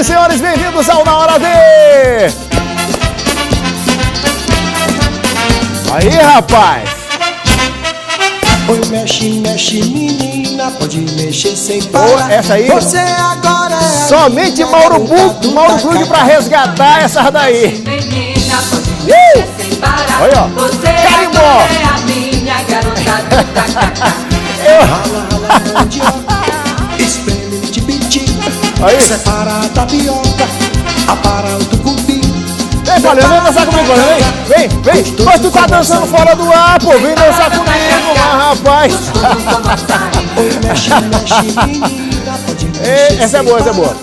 e senhores, bem-vindos ao Na Hora D! Aí, rapaz! Oi, mexe, mexe, menina, pode mexer sem parar. Boa, essa aí. Você agora é somente Mauro Plug pra resgatar essas daí. Menina, pode mexer sem parar. Olha, ó. Você Carimbó. agora é a minha garota do tacacá. rala, mandioca, espreme de biti, Aí. separa a tapioca, apara o tucupi. Vem, Paulinho, vem dançar comigo, Paulinho, vem, vem. Mas tu tá dançando fora do ar, pô, vem dançar comigo, mas, rapaz. Oi, mexe, mexe, menina, pode mexer Essa é boa, essa é boa.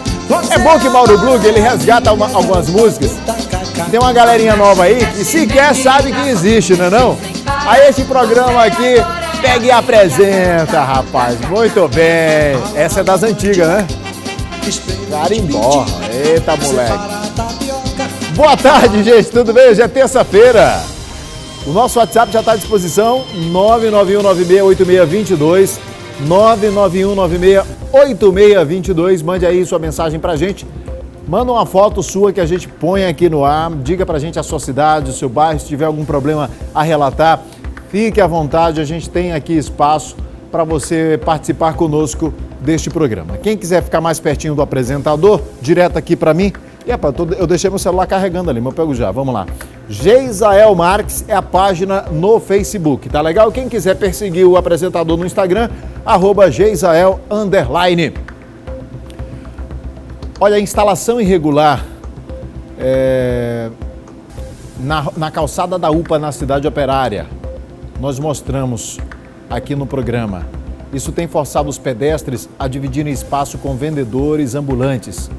É bom que Mauro Plug, ele resgata algumas músicas. Tem uma galerinha nova aí que sequer sabe que existe, não é não? Aí esse programa aqui, pega e apresenta, rapaz. Muito bem. Essa é das antigas, né? Carimbó. Eita, moleque. Boa tarde, gente. Tudo bem? Hoje é terça-feira. O nosso WhatsApp já está à disposição. 991968622. 991968622. Mande aí sua mensagem pra gente. Manda uma foto sua que a gente põe aqui no ar. Diga pra gente a sua cidade, o seu bairro. Se tiver algum problema a relatar, fique à vontade. A gente tem aqui espaço para você participar conosco deste programa. Quem quiser ficar mais pertinho do apresentador, direto aqui para mim. Epa, eu deixei meu celular carregando ali, mas eu pego já. Vamos lá. Geisael Marques é a página no Facebook, tá legal? Quem quiser perseguir o apresentador no Instagram, @Geisael_. Olha, a instalação irregular na calçada da UPA, na cidade operária. Nós mostramos aqui no programa. Isso tem forçado os pedestres a dividirem espaço com vendedores ambulantes.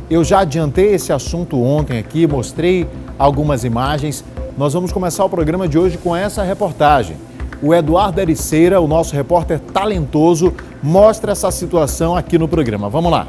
Eu já adiantei esse assunto ontem aqui, mostrei algumas imagens. Nós vamos começar o programa de hoje com essa reportagem. O Eduardo Ericeira, o nosso repórter talentoso, mostra essa situação aqui no programa. Vamos lá.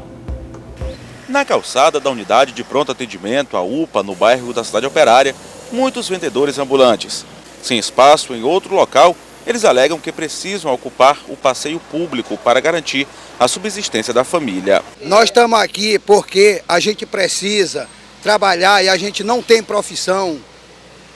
Na calçada da unidade de pronto atendimento, a UPA, no bairro da cidade operária, muitos vendedores ambulantes. Sem espaço em outro local, eles alegam que precisam ocupar o passeio público para garantir a subsistência da família. Nós estamos aqui porque a gente precisa trabalhar e a gente não tem profissão.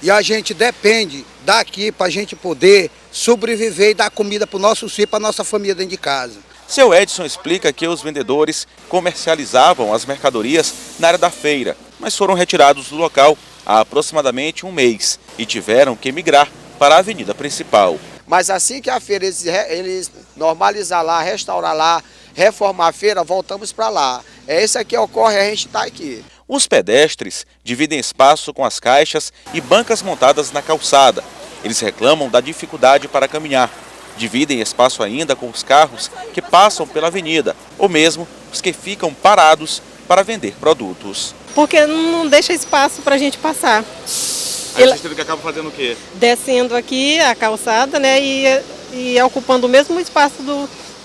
E a gente depende daqui para a gente poder sobreviver e dar comida para o nosso filho, para a nossa família dentro de casa. Seu Edson explica que os vendedores comercializavam as mercadorias na área da feira, mas foram retirados do local há aproximadamente um mês e tiveram que migrar para a avenida principal. Mas assim que a feira eles normalizar lá, restaurar lá, reformar a feira, voltamos para lá. É isso que ocorre, a gente está aqui. Os pedestres dividem espaço com as caixas e bancas montadas na calçada. Eles reclamam da dificuldade para caminhar. Dividem espaço ainda com os carros que passam pela avenida, ou mesmo os que ficam parados para vender produtos. Porque não deixa espaço para a gente passar. Aí vocês teve que acabam fazendo o quê? Descendo aqui a calçada, né, e ocupando o mesmo espaço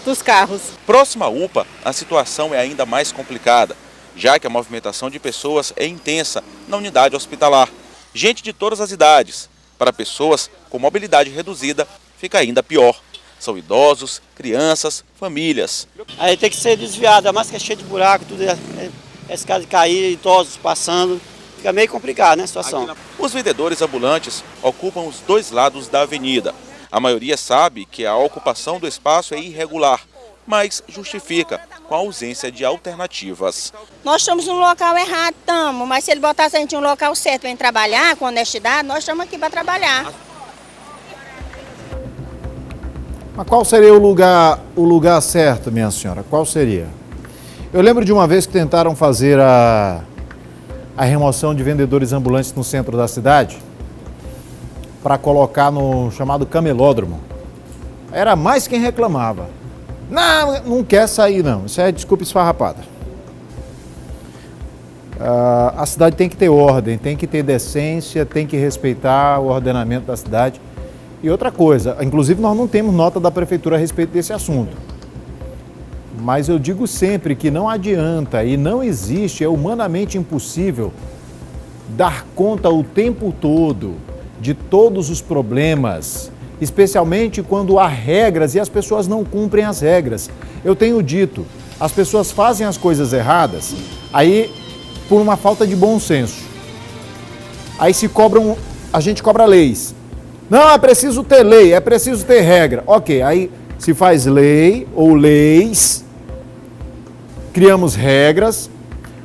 dos carros. Próximo à UPA, a situação é ainda mais complicada, já que a movimentação de pessoas é intensa na unidade hospitalar. Gente de todas as idades. Para pessoas com mobilidade reduzida, fica ainda pior. São idosos, crianças, famílias. Aí tem que ser desviado, mais que é cheio de buraco, tudo é escada de cair, idosos passando. Fica meio complicado, né, a situação. Os vendedores ambulantes ocupam os dois lados da avenida. A maioria sabe que a ocupação do espaço é irregular, mas justifica com a ausência de alternativas. Nós estamos no local errado, mas se ele botasse a gente no local certo para trabalhar, com honestidade, nós estamos aqui para trabalhar. Mas qual seria o lugar certo, minha senhora? Qual seria? Eu lembro de uma vez que tentaram fazer a remoção de vendedores ambulantes no centro da cidade para colocar no chamado camelódromo. Era mais quem reclamava. Não quer sair não, isso é desculpa esfarrapada. A cidade tem que ter ordem, tem que ter decência, tem que respeitar o ordenamento da cidade. E outra coisa, inclusive nós não temos nota da prefeitura a respeito desse assunto. Mas eu digo sempre que não adianta e não existe, é humanamente impossível dar conta o tempo todo de todos os problemas, especialmente quando há regras e as pessoas não cumprem as regras. Eu tenho dito, As pessoas fazem as coisas erradas, aí por uma falta de bom senso. Aí a gente cobra leis. Não, é preciso ter lei, é preciso ter regra. Ok, aí se faz lei ou leis, criamos regras,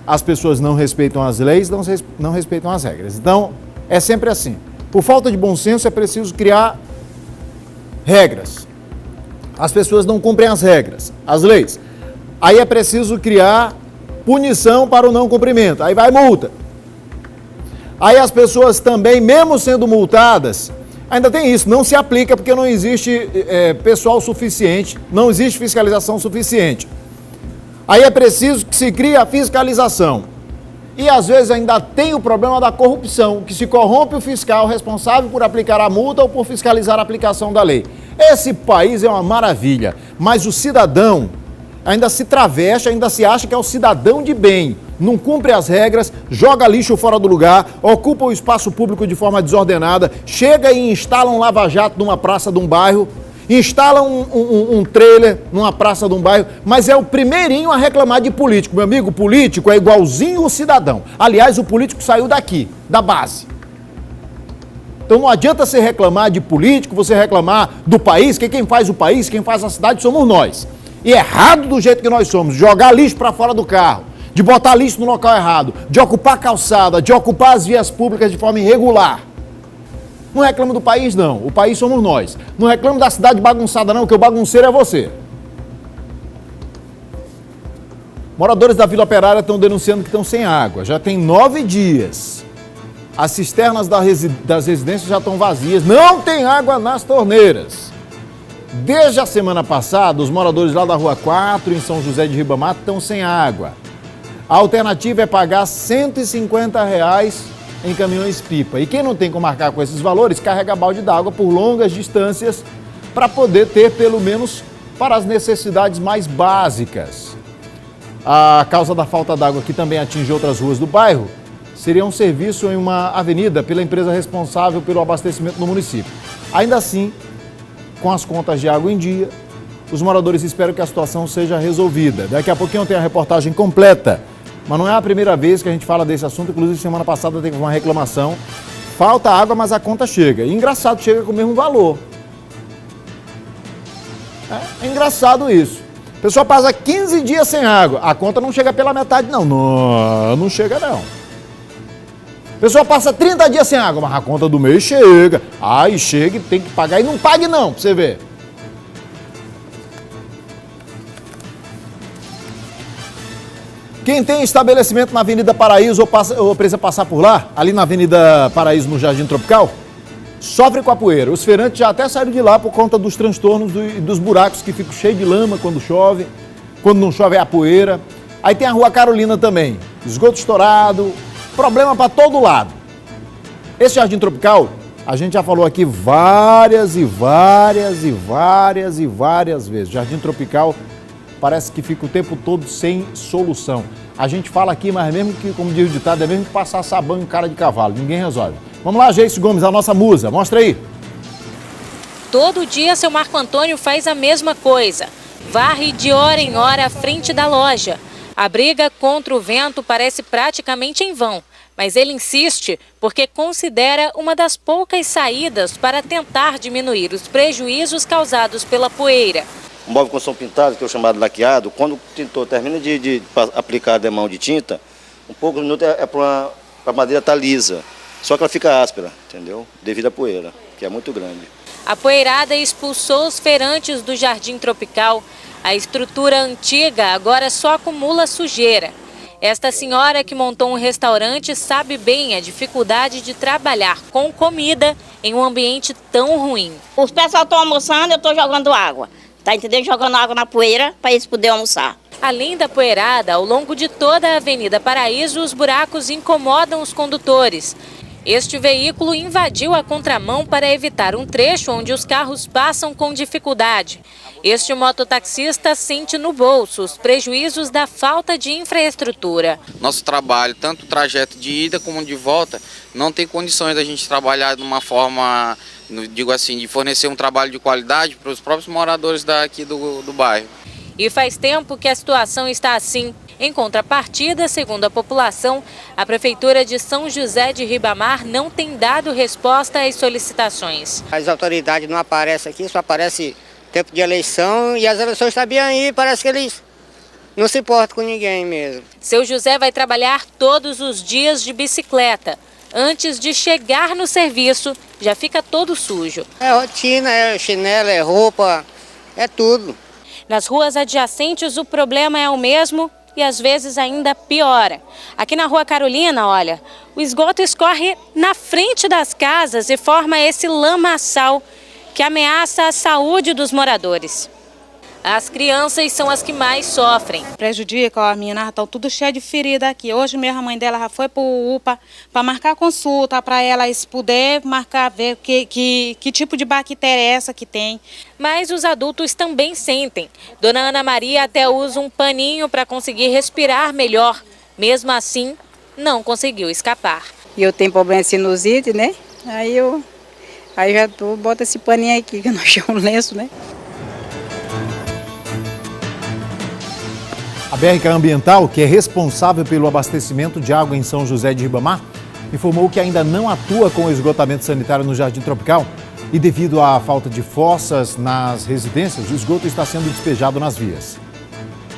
as pessoas não respeitam as leis, não respeitam as regras. Então, é sempre assim. Por falta de bom senso, é preciso criar regras. As pessoas não cumprem as regras, as leis. Aí é preciso criar punição para o não cumprimento. Aí vai multa. Aí as pessoas também, mesmo sendo multadas, ainda tem isso, não se aplica porque não existe pessoal suficiente, não existe fiscalização suficiente. Aí é preciso que se crie a fiscalização. E às vezes ainda tem o problema da corrupção, que se corrompe o fiscal responsável por aplicar a multa ou por fiscalizar a aplicação da lei. Esse país é uma maravilha, mas o cidadão ainda se traveste, ainda se acha que é o cidadão de bem. Não cumpre as regras, joga lixo fora do lugar, ocupa o espaço público de forma desordenada, chega e instala um lava-jato numa praça de um bairro, instala um trailer numa praça de um bairro, mas é o primeirinho a reclamar de político. Meu amigo, político é igualzinho o cidadão. Aliás, o político saiu daqui, da base. Então não adianta você reclamar de político, você reclamar do país, que quem faz o país, quem faz a cidade somos nós. E errado do jeito que nós somos, jogar lixo para fora do carro, de botar lixo no local errado, de ocupar a calçada, de ocupar as vias públicas de forma irregular. Não reclamo do país, não. O país somos nós. Não reclamo da cidade bagunçada, não, que o bagunceiro é você. Moradores da Vila Operária estão denunciando que estão sem água. Já tem 9 dias. As cisternas das residências já estão vazias. Não tem água nas torneiras. Desde a semana passada, os moradores lá da Rua 4, em São José de Ribamar, estão sem água. A alternativa é pagar R$ 150 em caminhões-pipa. E quem não tem como marcar com esses valores, carrega balde d'água por longas distâncias para poder ter, pelo menos, para as necessidades mais básicas. A causa da falta d'água, que também atinge outras ruas do bairro, seria um serviço em uma avenida pela empresa responsável pelo abastecimento no município. Ainda assim, com as contas de água em dia, os moradores esperam que a situação seja resolvida. Daqui a pouquinho tem a reportagem completa, mas não é a primeira vez que a gente fala desse assunto. Inclusive, semana passada teve uma reclamação. Falta água, mas a conta chega. E engraçado, chega com o mesmo valor. É engraçado isso. A pessoa passa 15 dias sem água, a conta não chega pela metade, não. Não chega, não. A pessoa passa 30 dias sem água, mas a conta do mês chega. Aí chega e tem que pagar. E não pague não, pra você ver. Quem tem estabelecimento na Avenida Paraíso ou precisa passar por lá, ali na Avenida Paraíso, no Jardim Tropical, sofre com a poeira. Os feirantes já até saíram de lá por conta dos transtornos e dos buracos que ficam cheios de lama quando chove. Quando não chove é a poeira. Aí tem a Rua Carolina também. Esgoto estourado, problema para todo lado. Esse Jardim Tropical, a gente já falou aqui várias vezes. Jardim Tropical parece que fica o tempo todo sem solução. A gente fala aqui, mas mesmo que, como diz o ditado, é mesmo que passar sabão em cara de cavalo. Ninguém resolve. Vamos lá, Geice Gomes, a nossa musa. Mostra aí. Todo dia, seu Marco Antônio faz a mesma coisa. Varre de hora em hora à frente da loja. A briga contra o vento parece praticamente em vão, mas ele insiste porque considera uma das poucas saídas para tentar diminuir os prejuízos causados pela poeira. O móvel com som pintado, que é o chamado laqueado, quando o tintor termina de aplicar a demão de tinta, um pouco minuto é para a madeira estar lisa. Só que ela fica áspera, entendeu? Devido à poeira, que é muito grande. A poeirada expulsou os feirantes do Jardim Tropical. A estrutura antiga agora só acumula sujeira. Esta senhora que montou um restaurante sabe bem a dificuldade de trabalhar com comida em um ambiente tão ruim. Os pessoal estão almoçando, eu estou jogando água. Tá entendendo? Jogando água na poeira para eles poderem almoçar. Além da poeirada, ao longo de toda a Avenida Paraíso, os buracos incomodam os condutores. Este veículo invadiu a contramão para evitar um trecho onde os carros passam com dificuldade. Este mototaxista sente no bolso os prejuízos da falta de infraestrutura. Nosso trabalho, tanto o trajeto de ida como de volta, não tem condições da gente trabalhar de uma forma, digo assim, de fornecer um trabalho de qualidade para os próprios moradores daqui do bairro. E faz tempo que a situação está assim. Em contrapartida, segundo a população, a Prefeitura de São José de Ribamar não tem dado resposta às solicitações. As autoridades não aparecem aqui, só aparece tempo de eleição e as eleições estão bem aí, parece que eles não se importam com ninguém mesmo. Seu José vai trabalhar todos os dias de bicicleta. Antes de chegar no serviço, já fica todo sujo. É rotina, é chinelo, é roupa, é tudo. Nas ruas adjacentes, o problema é o mesmo e às vezes ainda piora. Aqui na Rua Carolina, olha, o esgoto escorre na frente das casas e forma esse lamaçal que ameaça a saúde dos moradores. As crianças são as que mais sofrem. Prejudica, ó, as meninas estão tudo cheias de ferida aqui. Hoje mesmo a mãe dela já foi para o UPA para marcar consulta, para elas poder marcar, ver que tipo de bactéria é essa que tem. Mas os adultos também sentem. Dona Ana Maria até usa um paninho para conseguir respirar melhor. Mesmo assim, não conseguiu escapar. E eu tenho problema de sinusite, né? Aí já boto esse paninho aqui, que eu não achei um lenço, né? A BRK Ambiental, que é responsável pelo abastecimento de água em São José de Ribamar, informou que ainda não atua com o esgotamento sanitário no Jardim Tropical e, devido à falta de fossas nas residências, o esgoto está sendo despejado nas vias.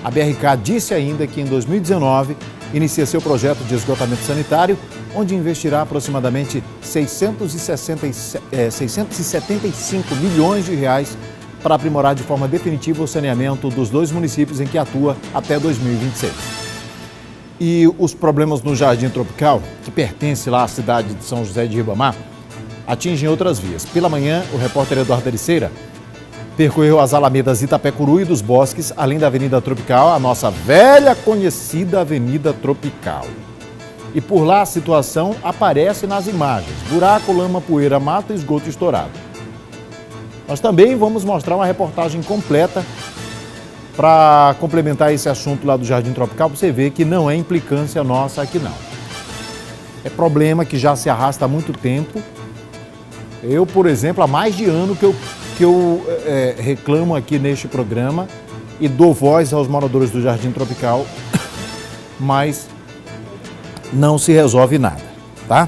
A BRK disse ainda que em 2019 inicia seu projeto de esgotamento sanitário, onde investirá aproximadamente 675 milhões de reais para aprimorar de forma definitiva o saneamento dos 2 municípios em que atua até 2026. E os problemas no Jardim Tropical, que pertence lá à cidade de São José de Ribamar, atingem outras vias. Pela manhã, o repórter Eduardo Ericeira percorreu as alamedas Itapecuru e dos Bosques, além da Avenida Tropical, a nossa velha conhecida Avenida Tropical. E por lá a situação aparece nas imagens: buraco, lama, poeira, mato e esgoto estourado. Nós também vamos mostrar uma reportagem completa para complementar esse assunto lá do Jardim Tropical, para você ver que não é implicância nossa aqui não. É problema que já se arrasta há muito tempo. Eu, por exemplo, há mais de ano que eu reclamo aqui neste programa e dou voz aos moradores do Jardim Tropical, mas não se resolve nada, tá?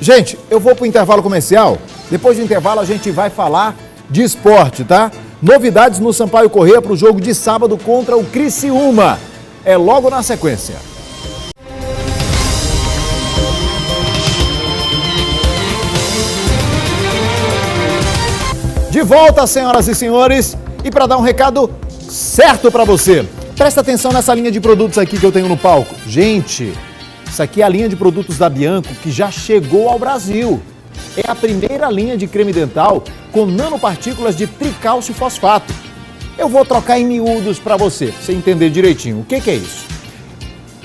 Gente, eu vou para o intervalo comercial. Depois do intervalo a gente vai falar de esporte, tá? Novidades no Sampaio Corrêa para o jogo de sábado contra o Criciúma. É logo na sequência. De volta, senhoras e senhores, e para dar um recado certo para você. Presta atenção nessa linha de produtos aqui que eu tenho no palco. Gente, isso aqui é a linha de produtos da Bianco que já chegou ao Brasil. É a primeira linha de creme dental com nanopartículas de tricálcio fosfato. Eu vou trocar em miúdos para você entender direitinho. O que é isso?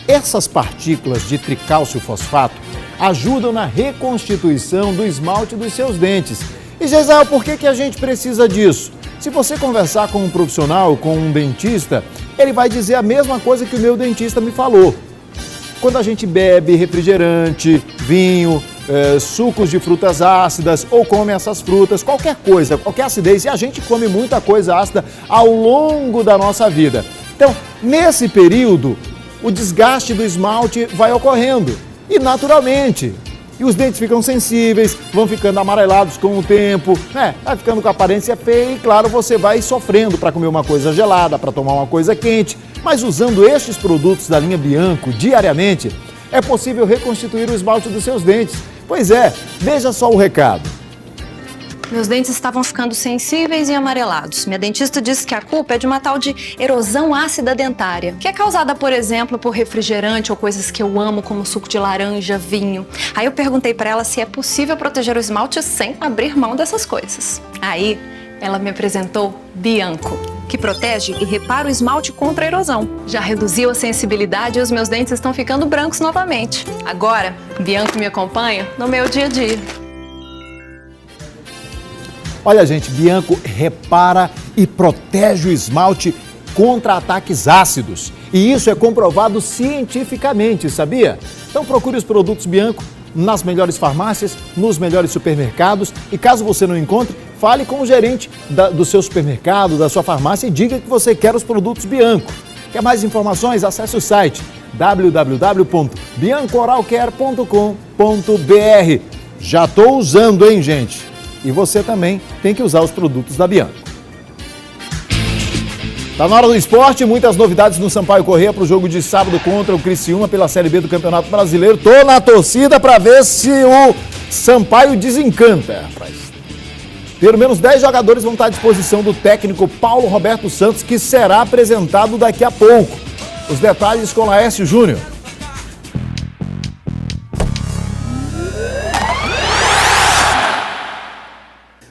Essas partículas de tricálcio fosfato ajudam na reconstituição do esmalte dos seus dentes. E, Geisel, por que a gente precisa disso? Se você conversar com um profissional, com um dentista, ele vai dizer a mesma coisa que o meu dentista me falou. Quando a gente bebe refrigerante, vinho, sucos de frutas ácidas ou come essas frutas, qualquer coisa, qualquer acidez, e a gente come muita coisa ácida ao longo da nossa vida. Então, nesse período, o desgaste do esmalte vai ocorrendo e naturalmente. E os dentes ficam sensíveis, vão ficando amarelados com o tempo, né? Vai ficando com a aparência feia e, claro, você vai sofrendo para comer uma coisa gelada, para tomar uma coisa quente. Mas usando estes produtos da linha Bianco diariamente, é possível reconstituir o esmalte dos seus dentes. Pois é, veja só o recado. Meus dentes estavam ficando sensíveis e amarelados. Minha dentista disse que a culpa é de uma tal de erosão ácida dentária, que é causada, por exemplo, por refrigerante ou coisas que eu amo, como suco de laranja, vinho. Aí eu perguntei pra ela se é possível proteger o esmalte sem abrir mão dessas coisas. Aí ela me apresentou Bianco, que protege e repara o esmalte contra a erosão. Já reduziu a sensibilidade e os meus dentes estão ficando brancos novamente. Agora, Bianco me acompanha no meu dia a dia. Olha, gente, Bianco repara e protege o esmalte contra ataques ácidos. E isso é comprovado cientificamente, sabia? Então procure os produtos Bianco nas melhores farmácias, nos melhores supermercados e caso você não encontre, fale com o gerente do seu supermercado, da sua farmácia e diga que você quer os produtos Bianco. Quer mais informações? Acesse o site www.biancooralcare.com.br. Já estou usando, hein, gente? E você também tem que usar os produtos da Bianco. Tá na hora do esporte, muitas novidades no Sampaio Corrêa para o jogo de sábado contra o Criciúma pela Série B do Campeonato Brasileiro. Tô na torcida para ver se o Sampaio desencanta. Pelo menos 10 jogadores vão estar à disposição do técnico Paulo Roberto Santos, que será apresentado daqui a pouco. Os detalhes com Laércio Júnior.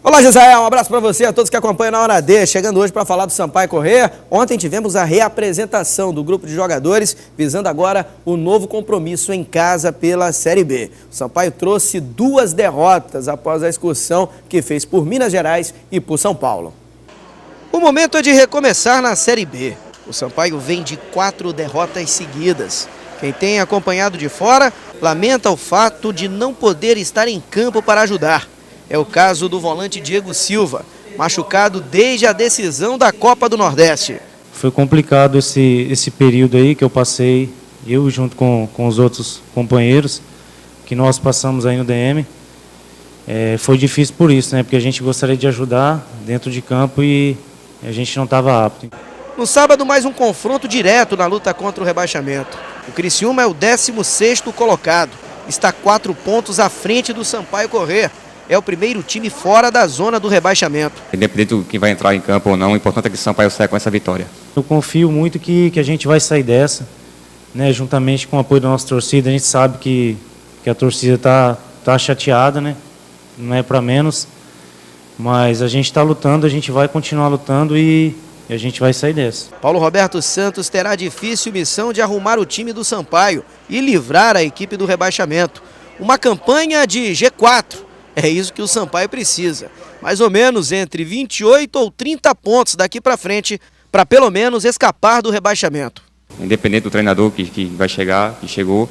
Olá, Gisael, um abraço para você e a todos que acompanham na Hora D. Chegando hoje para falar do Sampaio Corrêa. Ontem tivemos a reapresentação do grupo de jogadores, visando agora o novo compromisso em casa pela Série B. O Sampaio trouxe 2 derrotas após a excursão que fez por Minas Gerais e por São Paulo. O momento é de recomeçar na Série B. O Sampaio vem de 4 derrotas seguidas. Quem tem acompanhado de fora lamenta o fato de não poder estar em campo para ajudar. É o caso do volante Diego Silva, machucado desde a decisão da Copa do Nordeste. Foi complicado esse período aí que eu passei, eu junto com os outros companheiros, que nós passamos aí no DM. Foi difícil por isso, né? Porque a gente gostaria de ajudar dentro de campo e a gente não estava apto. No sábado, mais um confronto direto na luta contra o rebaixamento. O Criciúma é o 16º colocado, está 4 pontos à frente do Sampaio Corrêa. É o primeiro time fora da zona do rebaixamento. Independente do que vai entrar em campo ou não, o importante é que o Sampaio saia com essa vitória. Eu confio muito que a gente vai sair dessa, né, juntamente com o apoio da nossa torcida. A gente sabe que a torcida tá chateada, né? Não é para menos. Mas a gente está lutando, a gente vai continuar lutando e a gente vai sair dessa. Paulo Roberto Santos terá a difícil missão de arrumar o time do Sampaio e livrar a equipe do rebaixamento. Uma campanha de G4. É isso que o Sampaio precisa. Mais ou menos entre 28 ou 30 pontos daqui para frente, para pelo menos escapar do rebaixamento. Independente do treinador que vai chegar, que chegou,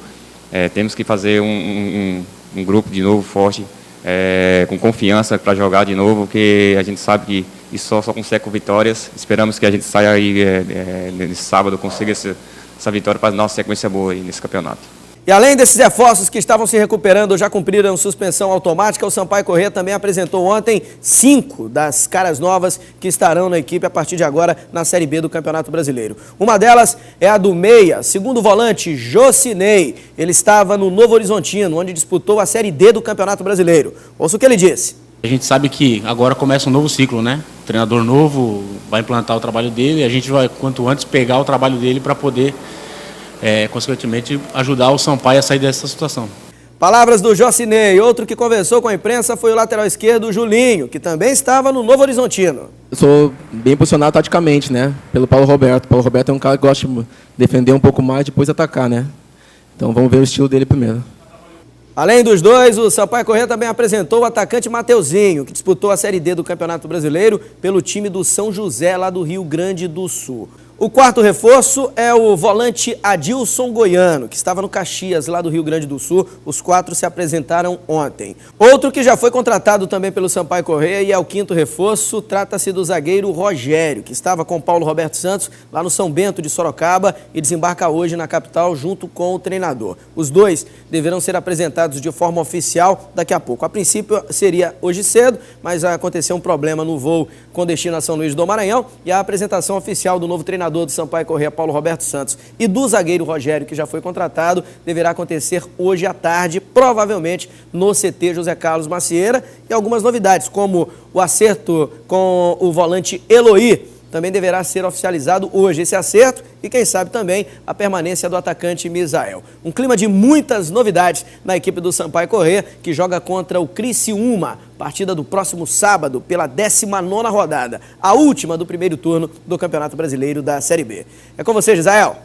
temos que fazer um grupo de novo forte, com confiança para jogar de novo, porque a gente sabe que só consegue com vitórias. Esperamos que a gente saia aí nesse sábado, consiga essa vitória para dar uma sequência boa aí nesse campeonato. E além desses reforços que estavam se recuperando ou já cumpriram suspensão automática, o Sampaio Corrêa também apresentou ontem 5 das caras novas que estarão na equipe a partir de agora na Série B do Campeonato Brasileiro. Uma delas é a do meia, segundo volante Jocinei. Ele estava no Novo Horizontino, onde disputou a Série D do Campeonato Brasileiro. Ouça o que ele disse. A gente sabe que agora começa um novo ciclo, né? O treinador novo vai implantar o trabalho dele e a gente vai, quanto antes, pegar o trabalho dele para poder... consequentemente, ajudar o Sampaio a sair dessa situação. Palavras do Jocinei. Outro que conversou com a imprensa foi o lateral esquerdo Julinho, que também estava no Novo Horizontino. Eu sou bem posicionado taticamente, né? Pelo Paulo Roberto. Paulo Roberto é um cara que gosta de defender um pouco mais e depois atacar, né? Então vamos ver o estilo dele primeiro. Além dos dois, o Sampaio Corrêa também apresentou o atacante Mateuzinho, que disputou a Série D do Campeonato Brasileiro pelo time do São José, lá do Rio Grande do Sul. O quarto reforço é o volante Adilson Goiano, que estava no Caxias, lá do Rio Grande do Sul. Os 4 se apresentaram ontem. Outro que já foi contratado também pelo Sampaio Corrêa e é o quinto reforço, trata-se do zagueiro Rogério, que estava com Paulo Roberto Santos lá no São Bento de Sorocaba e desembarca hoje na capital junto com o treinador. Os dois deverão ser apresentados de forma oficial daqui a pouco. A princípio seria hoje cedo, mas aconteceu um problema no voo com destino a São Luís do Maranhão e a apresentação oficial do novo treinador do Sampaio Corrêa, Paulo Roberto Santos, e do zagueiro Rogério, que já foi contratado, deverá acontecer hoje à tarde, provavelmente no CT José Carlos Macieira, e algumas novidades, como o acerto com o volante Eloy, também deverá ser oficializado hoje esse acerto e, quem sabe, também a permanência do atacante Misael. Um clima de muitas novidades na equipe do Sampaio Corrêa, que joga contra o Criciúma, partida do próximo sábado pela 19ª rodada, a última do primeiro turno do Campeonato Brasileiro da Série B. É com você, Gisael.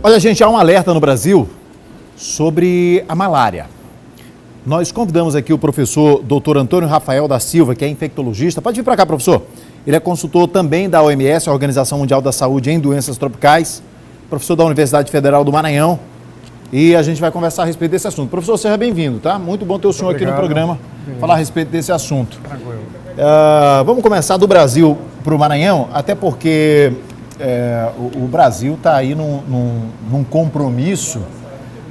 Olha, gente, há um alerta no Brasil sobre a malária. Nós convidamos aqui o professor Dr. Antônio Rafael da Silva, que é infectologista. Pode vir para cá, professor. Ele é consultor também da OMS, a Organização Mundial da Saúde em Doenças Tropicais, professor da Universidade Federal do Maranhão. e a gente vai conversar a respeito desse assunto. Professor, seja bem-vindo, tá? Muito bom ter o senhor aqui no programa, falar a respeito desse assunto. Tranquilo. Vamos começar do Brasil para o Maranhão, até porque o Brasil está aí num compromisso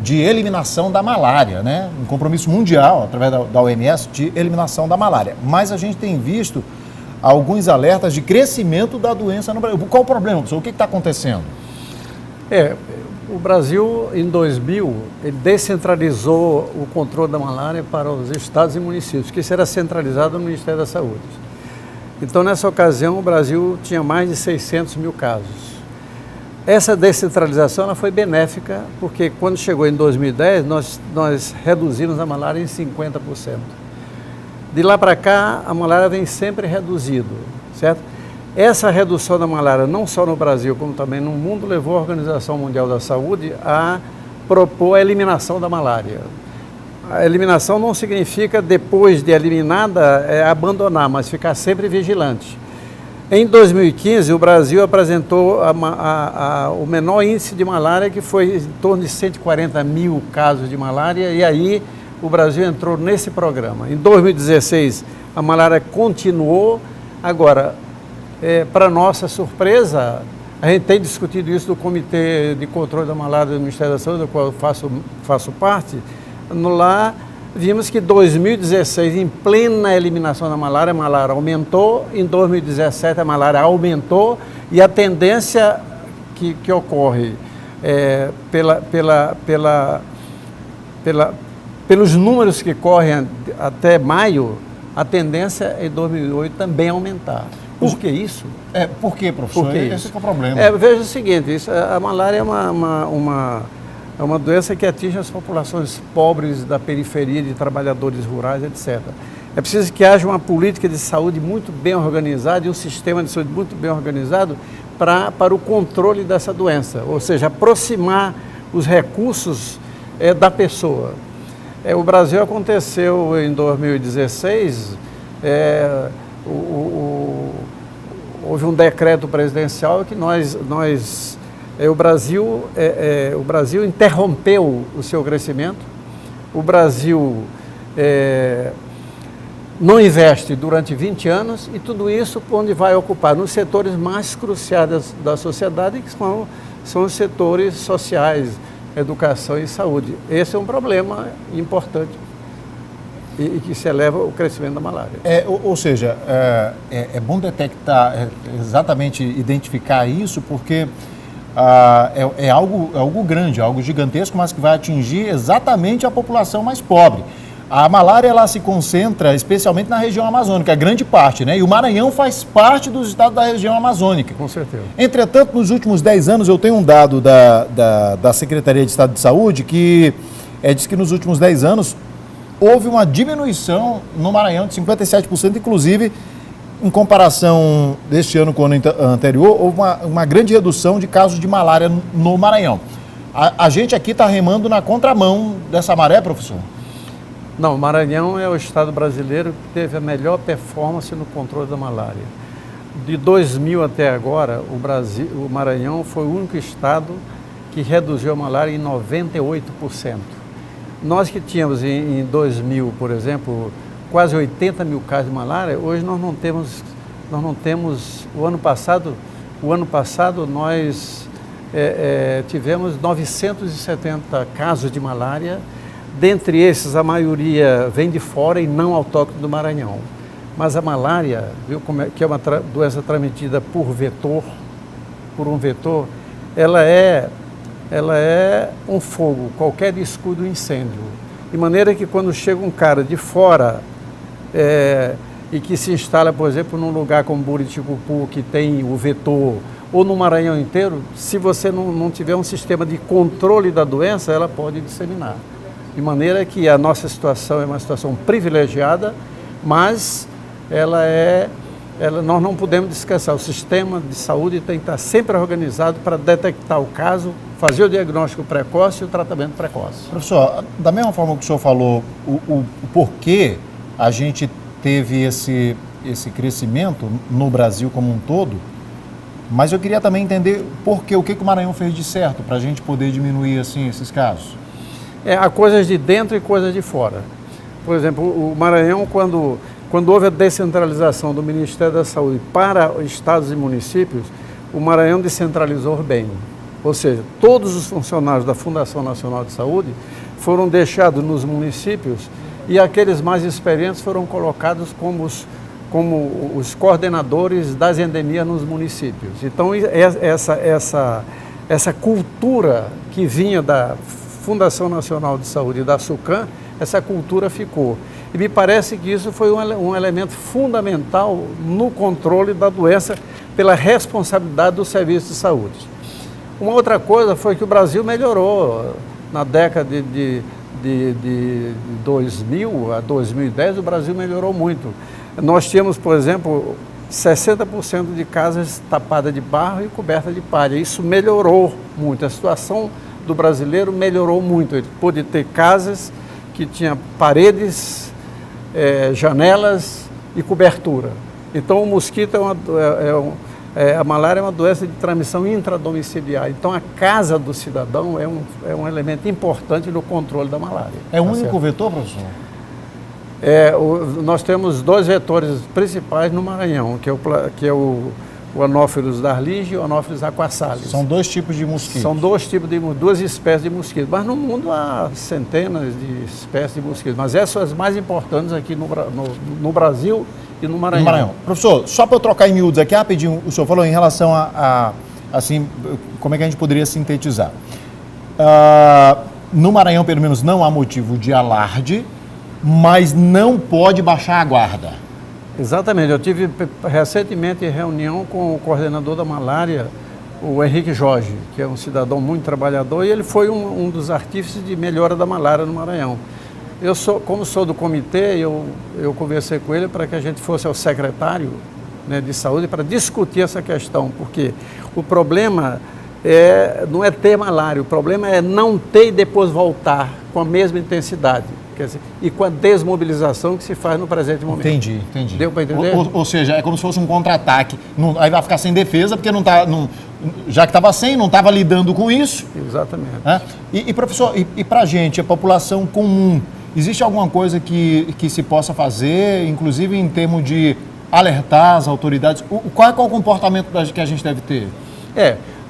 de eliminação da malária, né? Um compromisso mundial, através da OMS, de eliminação da malária. Mas a gente tem visto alguns alertas de crescimento da doença no Brasil. Qual o problema, professor? O que está acontecendo? O Brasil, em 2000, ele descentralizou o controle da malária para os estados e municípios, que isso era centralizado no Ministério da Saúde. Então, nessa ocasião, o Brasil tinha mais de 600 mil casos. Essa descentralização ela foi benéfica, porque quando chegou em 2010, nós reduzimos a malária em 50%. De lá para cá, a malária vem sempre reduzindo, certo? Essa redução da malária, não só no Brasil, como também no mundo, levou a Organização Mundial da Saúde a propor a eliminação da malária. A eliminação não significa, depois de eliminada, abandonar, mas ficar sempre vigilante. Em 2015, o Brasil apresentou o menor índice de malária, que foi em torno de 140 mil casos de malária, e aí o Brasil entrou nesse programa. Em 2016, a malária continuou. Agora, para nossa surpresa, a gente tem discutido isso do Comitê de Controle da Malária do Ministério da Saúde, do qual eu faço parte. Lá vimos que em 2016, em plena eliminação da malária, a malária aumentou. Em 2017, a malária aumentou. E a tendência que ocorre pelos números que correm até maio, a tendência em 2008 também aumentar. Por que isso? Por que, professor? Esse é o problema. Veja o seguinte, a malária é uma doença que atinge as populações pobres da periferia, de trabalhadores rurais, etc. É preciso que haja uma política de saúde muito bem organizada e um sistema de saúde muito bem organizado para o controle dessa doença, ou seja, aproximar os recursos da pessoa. O Brasil aconteceu em 2016, houve um decreto presidencial que o Brasil interrompeu o seu crescimento, o Brasil não investe durante 20 anos e tudo isso onde vai ocupar? Nos setores mais cruciais da sociedade, que são os setores sociais, educação e saúde. Esse é um problema importante e que se eleva o crescimento da malária. Ou seja, é bom detectar, exatamente identificar isso, porque é algo grande, algo gigantesco, mas que vai atingir exatamente a população mais pobre. A malária ela se concentra especialmente na região amazônica, a grande parte, né? E o Maranhão faz parte dos estados da região amazônica. Com certeza. Entretanto, nos últimos 10 anos, eu tenho um dado da Secretaria de Estado de Saúde que diz que nos últimos 10 anos houve uma diminuição no Maranhão de 57%, inclusive, em comparação deste ano com o ano anterior, houve uma grande redução de casos de malária no Maranhão. A gente aqui está remando na contramão dessa maré, professor? Não, o Maranhão é o estado brasileiro que teve a melhor performance no controle da malária. De 2000 até agora, o Maranhão foi o único estado que reduziu a malária em 98%. Nós que tínhamos em 2000, por exemplo, quase 80 mil casos de malária, hoje nós não temos, o ano passado nós tivemos 970 casos de malária. Dentre esses, a maioria vem de fora e não autóctone do Maranhão. Mas a malária, que é uma doença transmitida por um vetor, ela é um fogo, qualquer escudo incêndio. De maneira que quando chega um cara de fora e que se instala, por exemplo, num lugar como Buriticupu, que tem o vetor, ou no Maranhão inteiro, se você não tiver um sistema de controle da doença, ela pode disseminar. De maneira que a nossa situação é uma situação privilegiada, mas nós não podemos descansar. O sistema de saúde tem que estar sempre organizado para detectar o caso, fazer o diagnóstico precoce e o tratamento precoce. Professor, da mesma forma que o senhor falou, o porquê a gente teve esse crescimento no Brasil como um todo, mas eu queria também entender o que o Maranhão fez de certo para a gente poder diminuir assim, esses casos. Há coisas de dentro e coisas de fora. Por exemplo, o Maranhão, quando houve a descentralização do Ministério da Saúde para estados e municípios, o Maranhão descentralizou bem. Ou seja, todos os funcionários da Fundação Nacional de Saúde foram deixados nos municípios e aqueles mais experientes foram colocados como os coordenadores das endemias nos municípios. Então, essa cultura que vinha da Fundação Nacional de Saúde e da SUCAM, essa cultura ficou. E me parece que isso foi um elemento fundamental no controle da doença pela responsabilidade do serviço de saúde. Uma outra coisa foi que o Brasil melhorou. Na década de 2000 a 2010, o Brasil melhorou muito. Nós tínhamos, por exemplo, 60% de casas tapadas de barro e cobertas de palha. Isso melhorou muito. A situação do brasileiro melhorou muito. Ele pôde ter casas que tinham paredes, janelas e cobertura. Então, o mosquito a malária é uma doença de transmissão intradomiciliar. Então, a casa do cidadão é um elemento importante no controle da malária. É o único vetor, professor? Nós temos 2 vetores principais no Maranhão, que é o Anopheles darlige e o Anopheles aquasalis. São 2 tipos de mosquitos? São 2 espécies de mosquitos. Mas no mundo há centenas de espécies de mosquitos. Mas essas são as mais importantes aqui no Brasil e no Maranhão. Professor, só para eu trocar em miúdos aqui rapidinho, o senhor falou em relação assim, como é que a gente poderia sintetizar? No Maranhão, pelo menos, não há motivo de alarde, mas não pode baixar a guarda. Exatamente. Eu tive recentemente reunião com o coordenador da malária, o Henrique Jorge, que é um cidadão muito trabalhador, e ele foi um dos artífices de melhora da malária no Maranhão. Como sou do comitê, eu conversei com ele para que a gente fosse ao secretário, né, de saúde para discutir essa questão, porque o problema não é ter malária, o problema é não ter e depois voltar com a mesma intensidade. Quer dizer, e com a desmobilização que se faz no presente momento. Entendi. Deu para entender? Ou seja, é como se fosse um contra-ataque. Aí vai ficar sem defesa, porque já que estava sem, não estava lidando com isso. Exatamente. Né? E professor, e para a gente, a população comum, existe alguma coisa que se possa fazer, inclusive em termos de alertar as autoridades? Qual é o comportamento que a gente deve ter?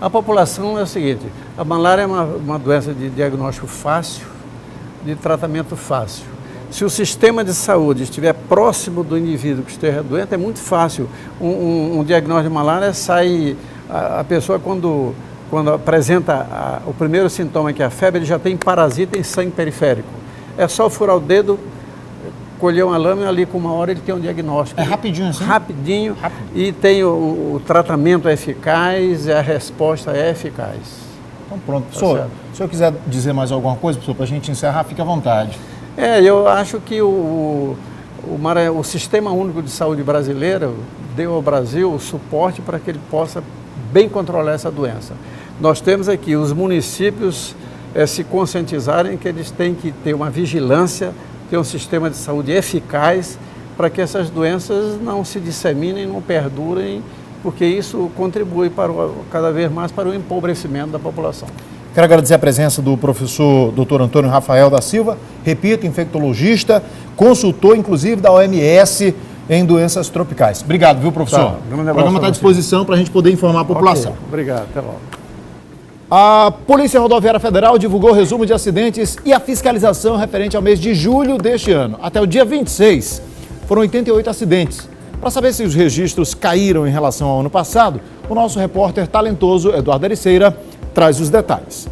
A população é o seguinte, a malária é uma doença de diagnóstico fácil, de tratamento fácil. Se o sistema de saúde estiver próximo do indivíduo que esteja doente, é muito fácil. Um diagnóstico de malária sai... A pessoa, quando apresenta o primeiro sintoma, que é a febre, ele já tem parasita em sangue periférico. É só furar o dedo, colher uma lâmina, ali com 1 hora ele tem um diagnóstico. É rapidinho assim? Rapidinho. E tem o tratamento eficaz e a resposta é eficaz. Então pronto. Professor, se o senhor quiser dizer mais alguma coisa, professor, para a gente encerrar, fique à vontade. Eu acho que o Sistema Único de Saúde brasileiro deu ao Brasil o suporte para que ele possa bem controlar essa doença. Nós temos aqui os municípios se conscientizarem que eles têm que ter uma vigilância, ter um sistema de saúde eficaz para que essas doenças não se disseminem, não perdurem, porque isso contribui cada vez mais para o empobrecimento da população. Quero agradecer a presença do professor Dr. Antônio Rafael da Silva, repito, infectologista, consultor inclusive da OMS em doenças tropicais. Obrigado, viu, professor? O programa está à disposição para a gente poder informar a população. Okay. Obrigado, até logo. A Polícia Rodoviária Federal divulgou o resumo de acidentes e a fiscalização referente ao mês de julho deste ano. Até o dia 26, foram 88 acidentes. Para saber se os registros caíram em relação ao ano passado, o nosso repórter talentoso Eduardo Ericeira traz os detalhes.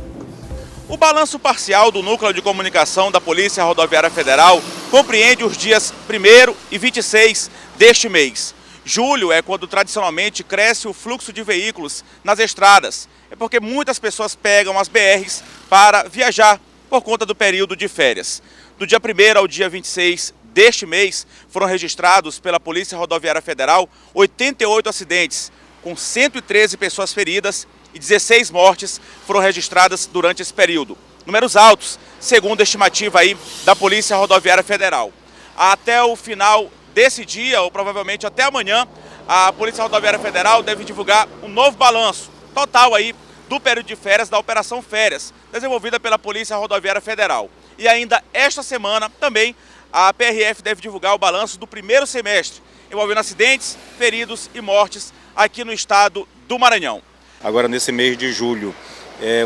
O balanço parcial do Núcleo de Comunicação da Polícia Rodoviária Federal compreende os dias 1º e 26 deste mês. Julho é quando tradicionalmente cresce o fluxo de veículos nas estradas. É porque muitas pessoas pegam as BRs para viajar por conta do período de férias. Do dia 1º ao dia 26 deste mês, foram registrados pela Polícia Rodoviária Federal 88 acidentes, com 113 pessoas feridas e 16 mortes foram registradas durante esse período. Números altos, segundo a estimativa aí da Polícia Rodoviária Federal. Até o final desse dia, ou provavelmente até amanhã, a Polícia Rodoviária Federal deve divulgar um novo balanço total aí do período de férias da Operação Férias, desenvolvida pela Polícia Rodoviária Federal. E ainda esta semana também a PRF deve divulgar o balanço do primeiro semestre, envolvendo acidentes, feridos e mortes aqui no estado do Maranhão. Agora nesse mês de julho,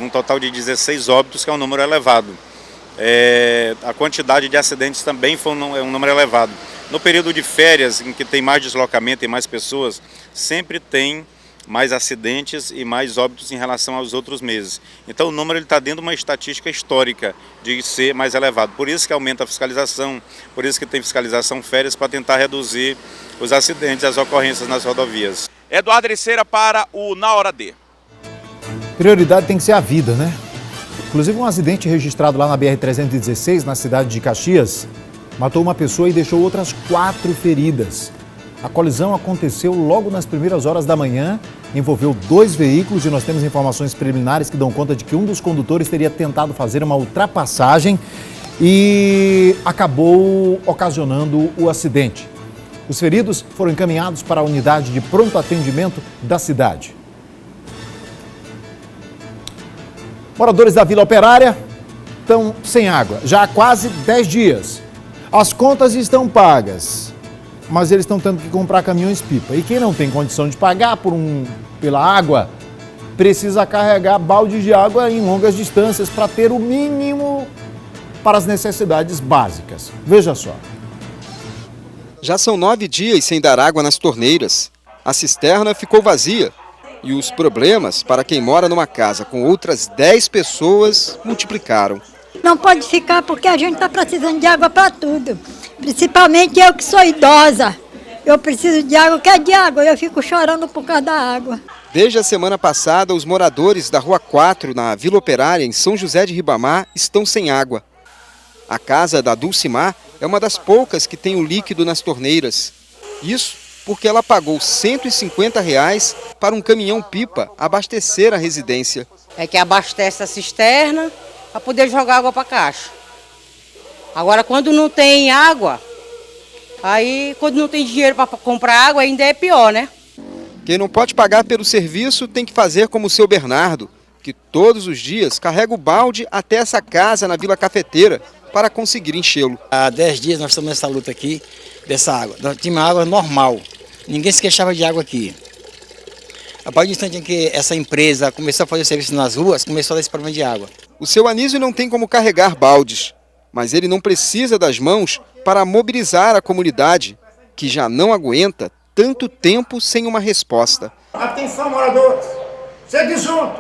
um total de 16 óbitos, que é um número elevado. A quantidade de acidentes também foi um número elevado. No período de férias, em que tem mais deslocamento e mais pessoas, sempre tem mais acidentes e mais óbitos em relação aos outros meses. Então o número está dentro de uma estatística histórica de ser mais elevado. Por isso que aumenta a fiscalização, por isso que tem fiscalização férias para tentar reduzir os acidentes e as ocorrências nas rodovias. Eduardo Ericeira para o Na Hora D. Prioridade tem que ser a vida, né? Inclusive um acidente registrado lá na BR-316, na cidade de Caxias, matou uma pessoa e deixou outras 4 feridas. A colisão aconteceu logo nas primeiras horas da manhã, envolveu 2 veículos e nós temos informações preliminares que dão conta de que um dos condutores teria tentado fazer uma ultrapassagem e acabou ocasionando o acidente. Os feridos foram encaminhados para a unidade de pronto atendimento da cidade. Moradores da Vila Operária estão sem água já há quase 10 dias. As contas estão pagas, mas eles estão tendo que comprar caminhões-pipa. E quem não tem condição de pagar pela água, precisa carregar balde de água em longas distâncias para ter o mínimo para as necessidades básicas. Veja só. Já são 9 dias sem dar água nas torneiras. A cisterna ficou vazia. E os problemas para quem mora numa casa com outras 10 pessoas multiplicaram. Não pode ficar porque a gente está precisando de água para tudo. Principalmente eu que sou idosa. Eu preciso de água, quer de água, eu fico chorando por causa da água. Desde a semana passada, os moradores da Rua 4, na Vila Operária, em São José de Ribamar, estão sem água. A casa da Dulcimar é uma das poucas que tem o líquido nas torneiras. Isso porque ela pagou R$ 150 para um caminhão-pipa abastecer a residência. É que abastece a cisterna para poder jogar água para a caixa. Agora, quando não tem água, aí quando não tem dinheiro para comprar água, ainda é pior, né? Quem não pode pagar pelo serviço tem que fazer como o seu Bernardo, que todos os dias carrega o balde até essa casa na Vila Cafeteira para conseguir enchê-lo. Há 10 dias nós estamos nessa luta aqui dessa água. Nós tínhamos água normal, ninguém se queixava de água aqui. A partir do instante em que essa empresa começou a fazer serviço nas ruas, começou a dar esse problema de água. O seu Anísio não tem como carregar baldes, mas ele não precisa das mãos para mobilizar a comunidade, que já não aguenta tanto tempo sem uma resposta. Atenção, moradores, chegue junto,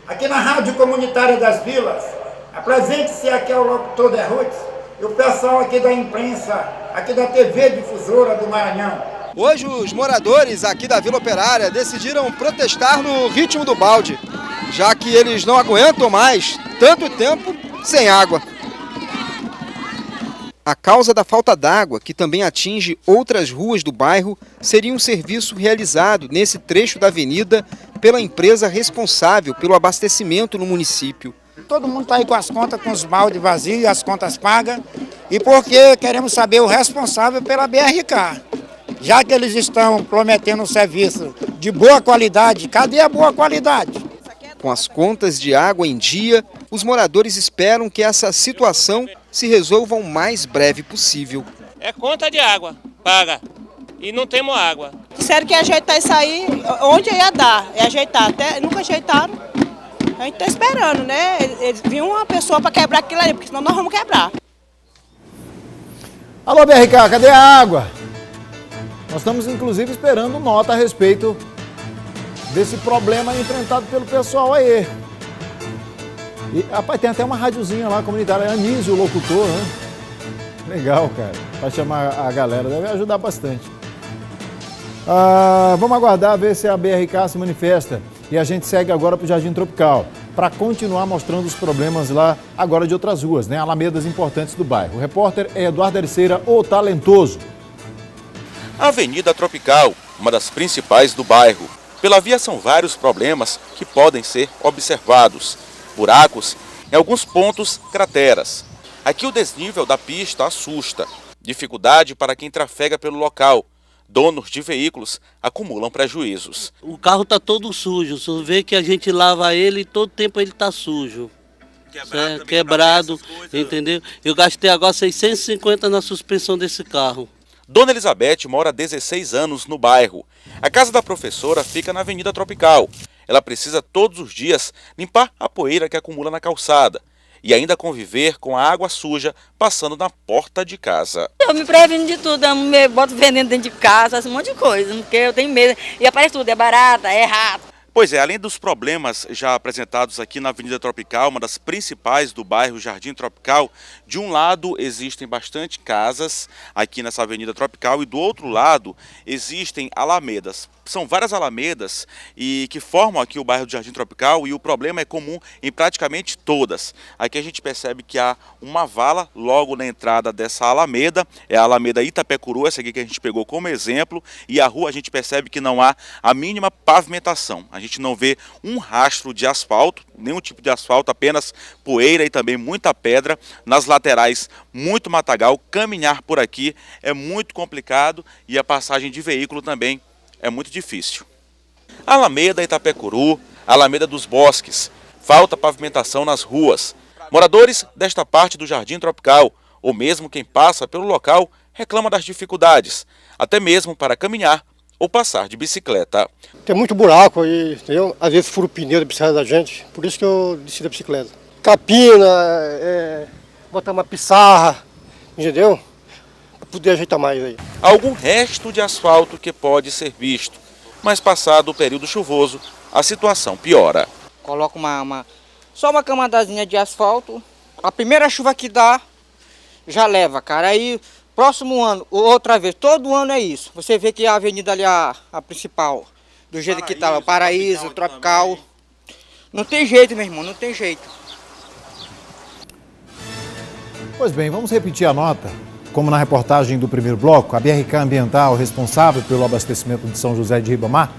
aqui na Rádio Comunitária das Vilas, apresente-se aqui ao locutor de Roots e o pessoal aqui da imprensa, aqui da TV Difusora do Maranhão. Hoje os moradores aqui da Vila Operária decidiram protestar no ritmo do balde, já que eles não aguentam mais tanto tempo sem água. A causa da falta d'água, que também atinge outras ruas do bairro, seria um serviço realizado nesse trecho da avenida pela empresa responsável pelo abastecimento no município. Todo mundo está aí com as contas, com os baldes vazios, as contas pagas, e porque queremos saber o responsável pela BRK. Já que eles estão prometendo um serviço de boa qualidade, cadê a boa qualidade? Com as contas de água em dia, os moradores esperam que essa situação se resolva o mais breve possível. É conta de água, paga, e não temos água. Disseram que ia ajeitar isso aí, onde ia dar, é ajeitar, até nunca ajeitaram. A gente está esperando, né? Eles viram uma pessoa para quebrar aquilo ali, porque senão nós vamos quebrar. Alô, BRK, cadê a água? Nós estamos, inclusive, esperando nota a respeito desse problema enfrentado pelo pessoal aí. E, rapaz, tem até uma radiozinha lá, comunitária, Anísio, o locutor, né? Legal, cara. Vai chamar a galera, deve ajudar bastante. Vamos aguardar, ver se a BRK se manifesta. E a gente segue agora para o Jardim Tropical, para continuar mostrando os problemas lá, agora de outras ruas, né? Alamedas importantes do bairro. O repórter é Eduardo Ericeira, o talentoso. A Avenida Tropical, uma das principais do bairro. Pela via são vários problemas que podem ser observados. Buracos, em alguns pontos, crateras. Aqui o desnível da pista assusta. Dificuldade para quem trafega pelo local. Donos de veículos acumulam prejuízos. O carro está todo sujo, você vê que a gente lava ele e todo tempo ele está sujo. Quebrado, entendeu? Eu gastei agora 650 na suspensão desse carro. Dona Elizabeth mora há 16 anos no bairro. A casa da professora fica na Avenida Tropical. Ela precisa todos os dias limpar a poeira que acumula na calçada e ainda conviver com a água suja passando na porta de casa. Eu me previno de tudo, eu boto veneno dentro de casa, um monte de coisa, porque eu tenho medo. E aparece tudo, é barata, é rato. Pois é, além dos problemas já apresentados aqui na Avenida Tropical, uma das principais do bairro Jardim Tropical, de um lado existem bastante casas aqui nessa Avenida Tropical e do outro lado existem alamedas. São várias alamedas e que formam aqui o bairro do Jardim Tropical e o problema é comum em praticamente todas. Aqui a gente percebe que há uma vala logo na entrada dessa alameda, é a Alameda Itapecuru, essa aqui que a gente pegou como exemplo, e a rua a gente percebe que não há a mínima pavimentação. A gente não vê um rastro de asfalto, nenhum tipo de asfalto, apenas poeira e também muita pedra. Nas laterais, muito matagal. Caminhar por aqui é muito complicado e a passagem de veículo também é muito difícil. Alameda Itapecuru, Alameda dos Bosques. Falta pavimentação nas ruas. Moradores desta parte do Jardim Tropical, ou mesmo quem passa pelo local, reclama das dificuldades, até mesmo para caminhar ou passar de bicicleta. Tem muito buraco aí, entendeu? Às vezes fura o pneu da bicicleta da gente, por isso que eu desci da bicicleta. Capina, botar uma pissarra, entendeu? Para poder ajeitar mais aí. Algum resto de asfalto que pode ser visto, mas passado o período chuvoso, a situação piora. Coloca só uma camadazinha de asfalto, a primeira chuva que dá, já leva, cara. Aí, próximo ano, outra vez, todo ano é isso. Você vê que a avenida ali, a principal, do jeito que tá, o Paraíso, Tropical. Não tem jeito, meu irmão, não tem jeito. Pois bem, vamos repetir a nota. Como na reportagem do primeiro bloco, a BRK Ambiental, responsável pelo abastecimento de São José de Ribamar,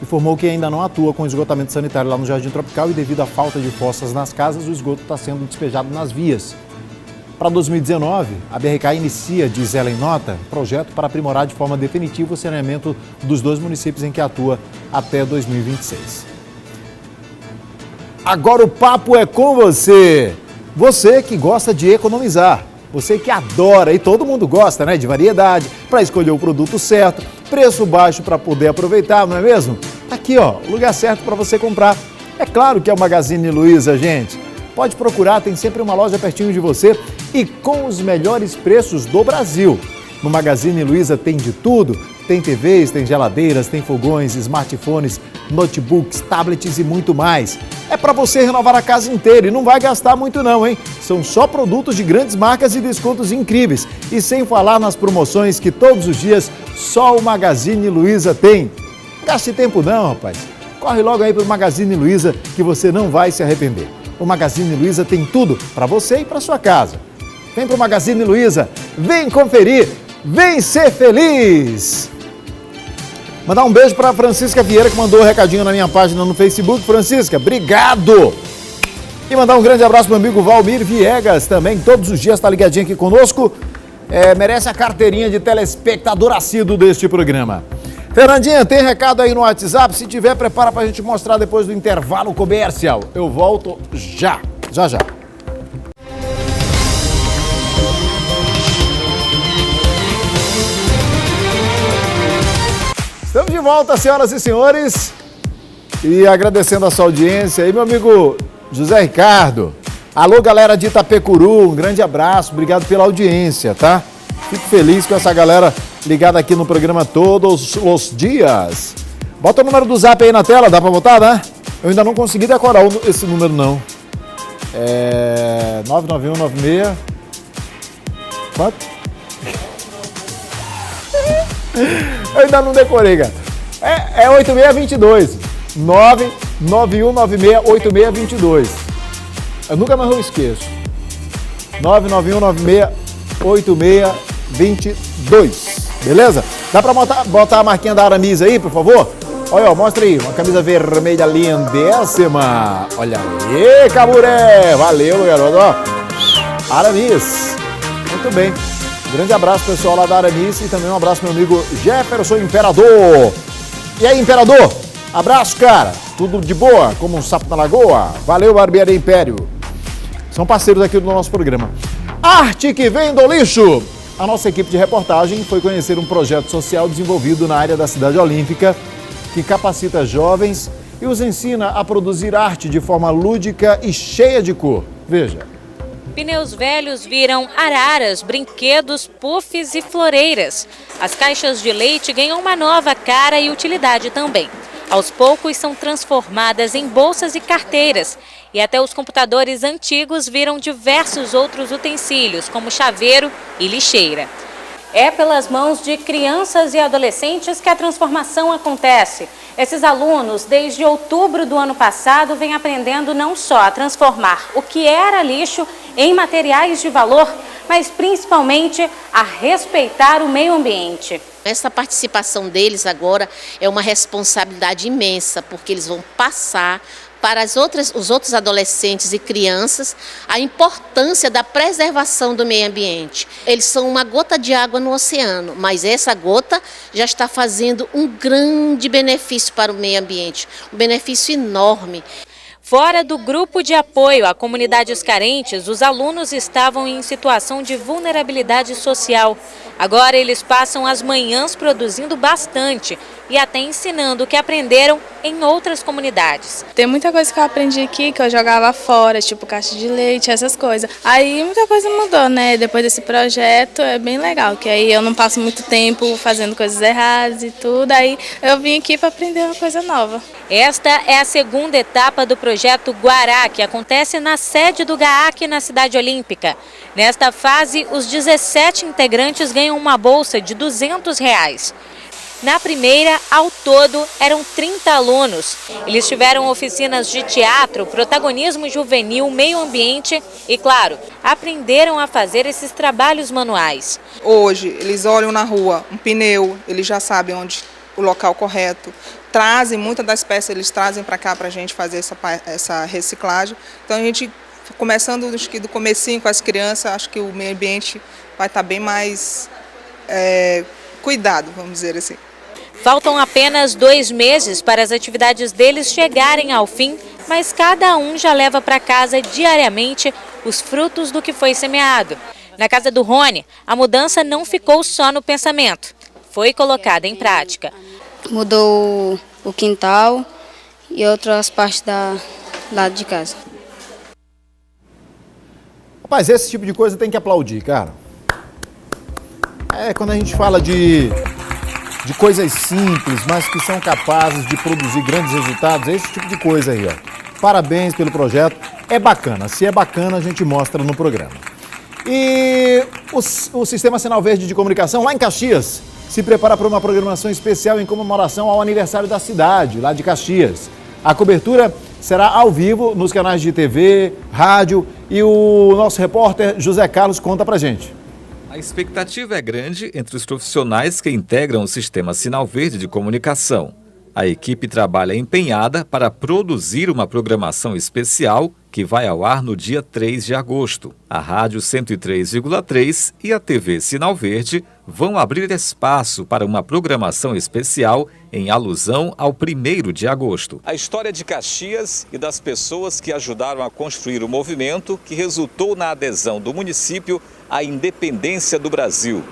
informou que ainda não atua com esgotamento sanitário lá no Jardim Tropical e devido à falta de fossas nas casas, o esgoto está sendo despejado nas vias. Para 2019, a BRK inicia, diz ela em nota, projeto para aprimorar de forma definitiva o saneamento dos 2 municípios em que atua até 2026. Agora o papo é com você. Você que gosta de economizar. Você que adora, e todo mundo gosta, né, de variedade, para escolher o produto certo, preço baixo para poder aproveitar, não é mesmo? Tá aqui, ó, o lugar certo para você comprar. É claro que é o Magazine Luiza, gente. Pode procurar, tem sempre uma loja pertinho de você e com os melhores preços do Brasil. No Magazine Luiza tem de tudo. Tem TVs, tem geladeiras, tem fogões, smartphones, notebooks, tablets e muito mais. É para você renovar a casa inteira e não vai gastar muito não, hein? São só produtos de grandes marcas e descontos incríveis. E sem falar nas promoções que todos os dias só o Magazine Luiza tem. Não gaste tempo não, rapaz. Corre logo aí para o Magazine Luiza que você não vai se arrepender. O Magazine Luiza tem tudo para você e para sua casa. Vem para o Magazine Luiza, vem conferir, vem ser feliz! Mandar um beijo para Francisca Vieira, que mandou um recadinho na minha página no Facebook. Francisca, obrigado! E mandar um grande abraço para o meu amigo Valmir Viegas, também todos os dias está ligadinho aqui conosco. Merece a carteirinha de telespectador assíduo deste programa. Fernandinha, tem recado aí no WhatsApp? Se tiver, prepara para a gente mostrar depois do intervalo comercial. Eu volto já. Estamos de volta, senhoras e senhores, e agradecendo a sua audiência aí, meu amigo José Ricardo. Alô, galera de Itapecuru, um grande abraço, obrigado pela audiência, tá? Fico feliz com essa galera ligada aqui no programa todos os dias. Bota o número do Zap aí na tela, dá pra botar, né? Eu ainda não consegui decorar esse número, não. 99196... Quanto? Eu ainda não decorei, cara. É 8622. 991968622. Eu nunca mais eu esqueço. 991968622. Beleza? Dá pra botar a marquinha da Aramis aí, por favor? Olha, ó, mostra aí. Uma camisa vermelha lindíssima. Olha aí, Caburé. Valeu, garoto. Ó. Aramis. Muito bem. Grande abraço, pessoal lá da Aranice, e também um abraço, meu amigo Jefferson Imperador. E aí, Imperador? Abraço, cara. Tudo de boa, como um sapo na lagoa? Valeu, Barbearia Império. São parceiros aqui do nosso programa. Arte que vem do lixo. A nossa equipe de reportagem foi conhecer um projeto social desenvolvido na área da Cidade Olímpica, que capacita jovens e os ensina a produzir arte de forma lúdica e cheia de cor. Veja. Pneus velhos viram araras, brinquedos, puffs e floreiras. As caixas de leite ganham uma nova cara e utilidade também. Aos poucos são transformadas em bolsas e carteiras. E até os computadores antigos viram diversos outros utensílios, como chaveiro e lixeira. É pelas mãos de crianças e adolescentes que a transformação acontece. Esses alunos, desde outubro do ano passado, vêm aprendendo não só a transformar o que era lixo em materiais de valor, mas principalmente a respeitar o meio ambiente. Essa participação deles agora é uma responsabilidade imensa, porque eles vão passar para os outros adolescentes e crianças a importância da preservação do meio ambiente. Eles são uma gota de água no oceano, mas essa gota já está fazendo um grande benefício para o meio ambiente, um benefício enorme. Fora do grupo de apoio a comunidades carentes, os alunos estavam em situação de vulnerabilidade social. Agora eles passam as manhãs produzindo bastante e até ensinando o que aprenderam em outras comunidades. Tem muita coisa que eu aprendi aqui que eu jogava fora, tipo caixa de leite, essas coisas. Aí muita coisa mudou, né? Depois desse projeto é bem legal, que aí eu não passo muito tempo fazendo coisas erradas e tudo. Aí eu vim aqui para aprender uma coisa nova. Esta é a segunda etapa do projeto Guará, que acontece na sede do GAAC na Cidade Olímpica. Nesta fase, os 17 integrantes ganham uma bolsa de R$200. Na primeira, ao todo, eram 30 alunos. Eles tiveram oficinas de teatro, protagonismo juvenil, meio ambiente e, claro, aprenderam a fazer esses trabalhos manuais. Hoje, eles olham na rua um pneu, eles já sabem onde o local correto. Trazem, muitas das peças eles trazem para cá para a gente fazer essa reciclagem. Então a gente, começando do comecinho com as crianças, acho que o meio ambiente vai estar bem mais cuidado, vamos dizer assim. Faltam apenas 2 meses para as atividades deles chegarem ao fim, mas cada um já leva para casa diariamente os frutos do que foi semeado. Na casa do Rony, a mudança não ficou só no pensamento, foi colocada em prática. Mudou o quintal e outras partes da lado de casa. Rapaz, esse tipo de coisa tem que aplaudir, cara. Quando a gente fala de coisas simples, mas que são capazes de produzir grandes resultados, é esse tipo de coisa aí, ó. Parabéns pelo projeto, é bacana. Se é bacana, a gente mostra no programa. E o Sistema Sinal Verde de Comunicação, lá em Caxias, se prepara para uma programação especial em comemoração ao aniversário da cidade, lá de Caxias. A cobertura será ao vivo nos canais de TV, rádio e o nosso repórter José Carlos conta pra gente. A expectativa é grande entre os profissionais que integram o Sistema Sinal Verde de Comunicação. A equipe trabalha empenhada para produzir uma programação especial que vai ao ar no dia 3 de agosto. A Rádio 103,3 e a TV Sinal Verde vão abrir espaço para uma programação especial em alusão ao 1º de agosto. A história de Caxias e das pessoas que ajudaram a construir o movimento que resultou na adesão do município à independência do Brasil.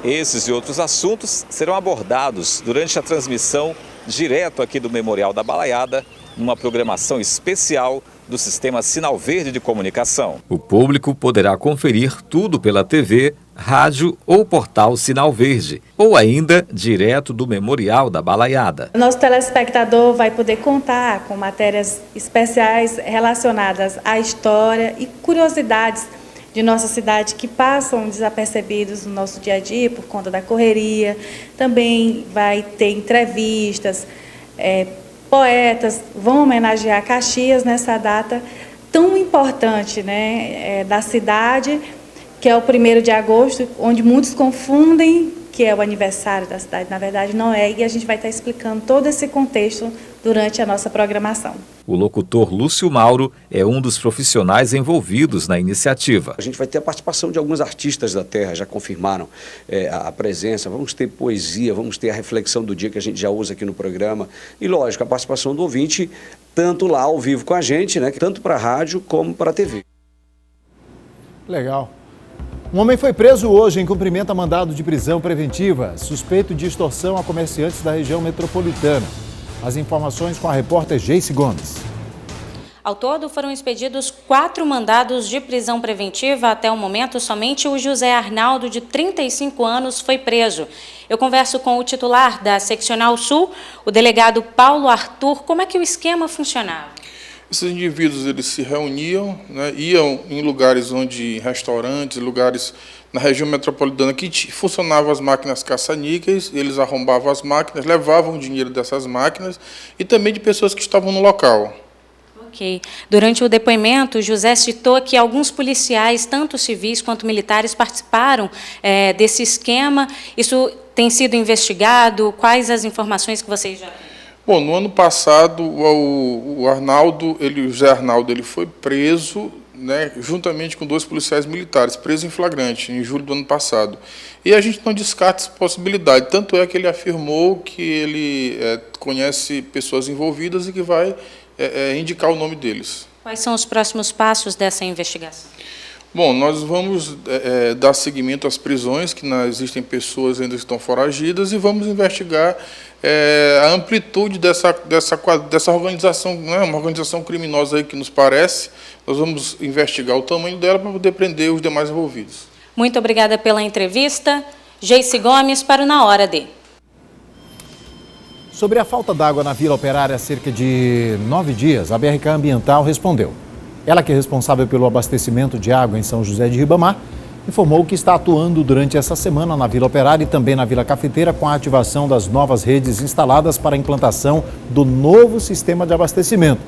Esses e outros assuntos serão abordados durante a transmissão direto aqui do Memorial da Balaiada, numa programação especial do Sistema Sinal Verde de Comunicação. O público poderá conferir tudo pela TV, rádio ou portal Sinal Verde, ou ainda direto do Memorial da Balaiada. Nosso telespectador vai poder contar com matérias especiais relacionadas à história e curiosidades de nossa cidade que passam desapercebidos no nosso dia a dia por conta da correria. Também vai ter entrevistas, poetas vão homenagear Caxias nessa data tão importante, né, da cidade, que é o 1º de agosto, onde muitos confundem que é o aniversário da cidade, na verdade não é, e a gente vai estar explicando todo esse contexto durante a nossa programação. O locutor Lúcio Mauro é um dos profissionais envolvidos na iniciativa. A gente vai ter a participação de alguns artistas da terra, já confirmaram a presença, vamos ter poesia, vamos ter a reflexão do dia que a gente já usa aqui no programa e, lógico, a participação do ouvinte, tanto lá ao vivo com a gente, né, tanto para a rádio como para a TV. Legal. Um homem foi preso hoje em cumprimento a mandado de prisão preventiva, suspeito de extorsão a comerciantes da região metropolitana. As informações com a repórter Geice Gomes. Ao todo, foram expedidos 4 mandados de prisão preventiva. Até o momento, somente o José Arnaldo, de 35 anos, foi preso. Eu converso com o titular da Seccional Sul, o delegado Paulo Arthur. Como é que o esquema funcionava? Esses indivíduos, eles se reuniam, né, iam em lugares onde, restaurantes, lugares na região metropolitana que funcionavam as máquinas caça-níqueis, eles arrombavam as máquinas, levavam o dinheiro dessas máquinas e também de pessoas que estavam no local. Ok. Durante o depoimento, José citou que alguns policiais, tanto civis quanto militares, participaram desse esquema. Isso tem sido investigado? Quais as informações que vocês já têm? Bom, no ano passado, o José Arnaldo, ele foi preso, né, juntamente com 2 policiais militares, preso em flagrante, em julho do ano passado. E a gente não descarta essa possibilidade, tanto é que ele afirmou que ele conhece pessoas envolvidas e que vai indicar o nome deles. Quais são os próximos passos dessa investigação? Bom, nós vamos dar seguimento às prisões, que existem pessoas ainda que estão foragidas, e vamos investigar a amplitude dessa organização, né, uma organização criminosa aí que nos parece. Nós vamos investigar o tamanho dela para poder prender os demais envolvidos. Muito obrigada pela entrevista. Geice Gomes para o Na Hora D. Sobre a falta d'água na Vila Operária há cerca de 9 dias, a BRK Ambiental respondeu. Ela, que é responsável pelo abastecimento de água em São José de Ribamar, informou que está atuando durante essa semana na Vila Operária e também na Vila Cafeteira com a ativação das novas redes instaladas para a implantação do novo sistema de abastecimento.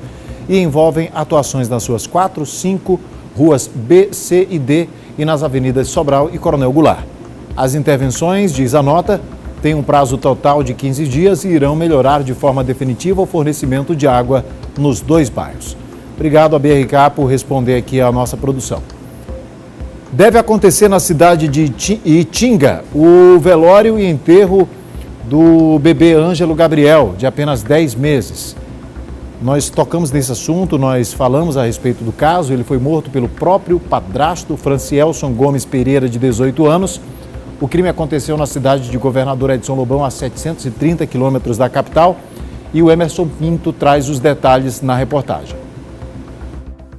E envolvem atuações nas suas 4, 5 ruas B, C e D e nas avenidas Sobral e Coronel Goulart. As intervenções, diz a nota, têm um prazo total de 15 dias e irão melhorar de forma definitiva o fornecimento de água nos 2 bairros. Obrigado à BRK por responder aqui à nossa produção. Deve acontecer na cidade de Itinga o velório e enterro do bebê Ângelo Gabriel, de apenas 10 meses. Nós tocamos nesse assunto, nós falamos a respeito do caso. Ele foi morto pelo próprio padrasto, Francielson Gomes Pereira, de 18 anos. O crime aconteceu na cidade de Governador Edson Lobão, a 730 quilômetros da capital. E o Emerson Pinto traz os detalhes na reportagem.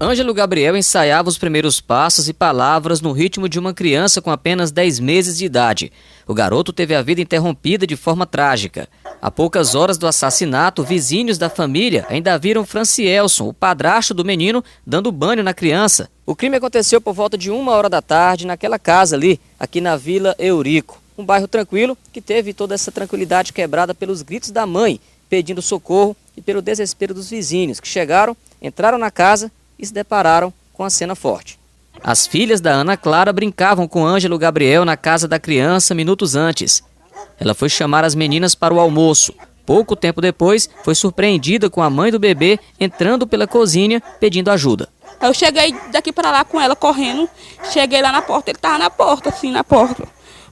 Ângelo Gabriel ensaiava os primeiros passos e palavras no ritmo de uma criança com apenas 10 meses de idade. O garoto teve a vida interrompida de forma trágica. A poucas horas do assassinato, vizinhos da família ainda viram Francielson, o padrasto do menino, dando banho na criança. O crime aconteceu por volta de 1h da tarde naquela casa ali, aqui na Vila Eurico. Um bairro tranquilo que teve toda essa tranquilidade quebrada pelos gritos da mãe, pedindo socorro, e pelo desespero dos vizinhos, que chegaram, entraram na casa e se depararam com a cena forte. As filhas da Ana Clara brincavam com Ângelo Gabriel na casa da criança minutos antes. Ela foi chamar as meninas para o almoço. Pouco tempo depois, foi surpreendida com a mãe do bebê entrando pela cozinha pedindo ajuda. Eu cheguei daqui para lá com ela correndo, cheguei lá na porta, ele estava na porta, assim, na porta.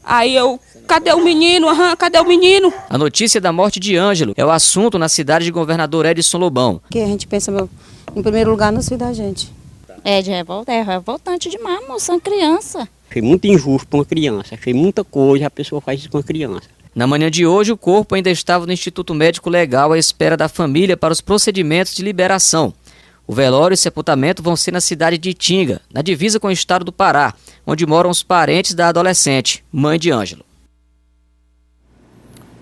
Aí eu, cadê o menino? Cadê o menino? A notícia da morte de Ângelo é o assunto na cidade de Governador Edson Lobão. Que a gente pensa, em primeiro lugar, nos filhos da gente. É revoltante demais, moça, uma criança. Achei muito injusto para uma criança, achei muita coisa, a pessoa faz isso com a criança. Na manhã de hoje, o corpo ainda estava no Instituto Médico Legal à espera da família para os procedimentos de liberação. O velório e sepultamento vão ser na cidade de Itinga, na divisa com o estado do Pará, onde moram os parentes da adolescente, mãe de Ângelo.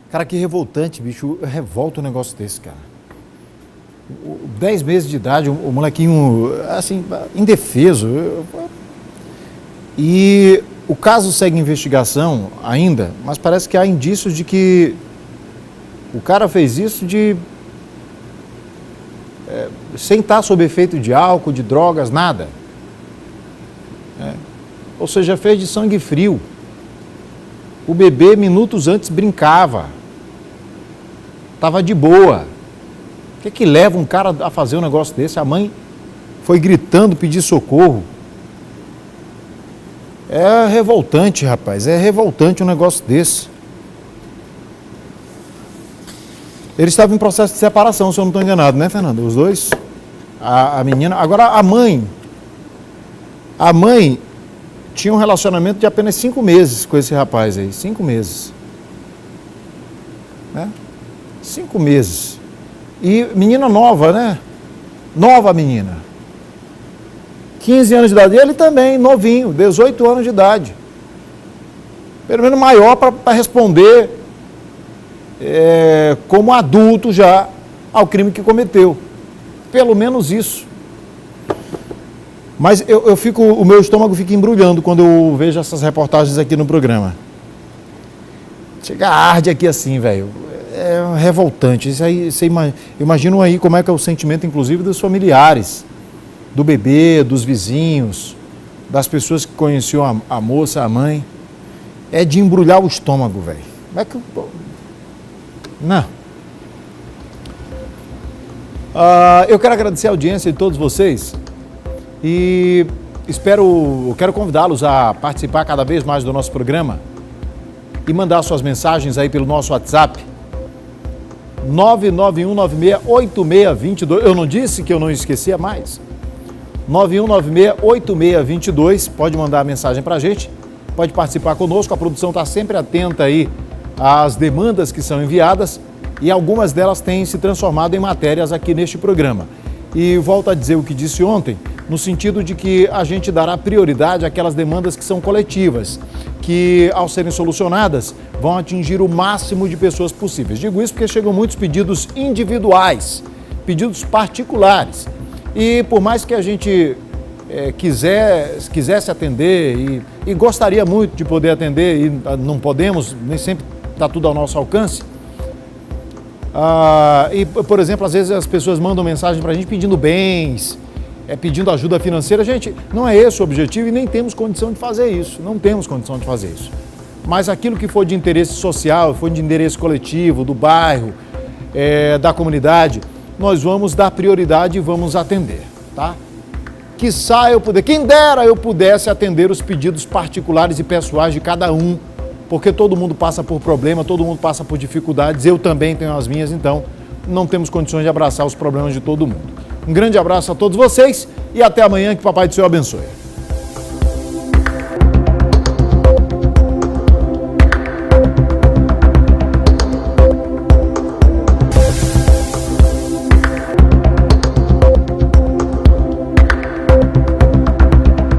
Cara, que revoltante, bicho. Revolta um negócio desse, cara. 10 meses de idade, o molequinho, assim, indefeso. E o caso segue investigação ainda, mas parece que há indícios de que o cara fez isso sem estar sob efeito de álcool, de drogas, nada. Ou seja, fez de sangue frio. O bebê, minutos antes, brincava. Estava de boa. O que leva um cara a fazer um negócio desse? A mãe foi gritando, pedir socorro. É revoltante, rapaz. É revoltante um negócio desse. Eles estavam em processo de separação, se eu não estou enganado, né, Fernando? Os dois. A menina. Agora, a mãe. A mãe tinha um relacionamento de apenas 5 meses com esse rapaz aí. 5 meses. Né? 5 meses. E menina nova, né? Nova menina. 15 anos de idade. Ele também, novinho, 18 anos de idade. Pelo menos maior para responder como adulto já ao crime que cometeu. Pelo menos isso. Mas o meu estômago fica embrulhando quando eu vejo essas reportagens aqui no programa. Chega, arde aqui assim, velho. É revoltante. Isso aí, imagino aí como é que é o sentimento, inclusive, dos familiares, do bebê, dos vizinhos, das pessoas que conheciam a moça, a mãe. É de embrulhar o estômago, velho. Como é que... Não. Eu quero agradecer a audiência de todos vocês e quero convidá-los a participar cada vez mais do nosso programa e mandar suas mensagens aí pelo nosso WhatsApp 991968622. Eu não disse que eu não esquecia mais. 91968622. Pode mandar a mensagem pra gente, pode participar conosco. A produção está sempre atenta aí às demandas que são enviadas e algumas delas têm se transformado em matérias aqui neste programa. E volto a dizer o que disse ontem, no sentido de que a gente dará prioridade àquelas demandas que são coletivas, que ao serem solucionadas vão atingir o máximo de pessoas possíveis. Digo isso porque chegam muitos pedidos individuais, pedidos particulares. E por mais que a gente quisesse atender e gostaria muito de poder atender e não podemos, nem sempre está tudo ao nosso alcance. E, por exemplo, às vezes as pessoas mandam mensagem para a gente pedindo bens, pedindo ajuda financeira. Gente, não é esse o objetivo e nem temos condição de fazer isso. Não temos condição de fazer isso. Mas aquilo que for de interesse social, for de interesse coletivo, do bairro, da comunidade, nós vamos dar prioridade e vamos atender, tá? Quiçá eu puder, quem dera eu pudesse atender os pedidos particulares e pessoais de cada um, porque todo mundo passa por problema, todo mundo passa por dificuldades, eu também tenho as minhas, então não temos condições de abraçar os problemas de todo mundo. Um grande abraço a todos vocês e até amanhã, que o Papai do Céu abençoe.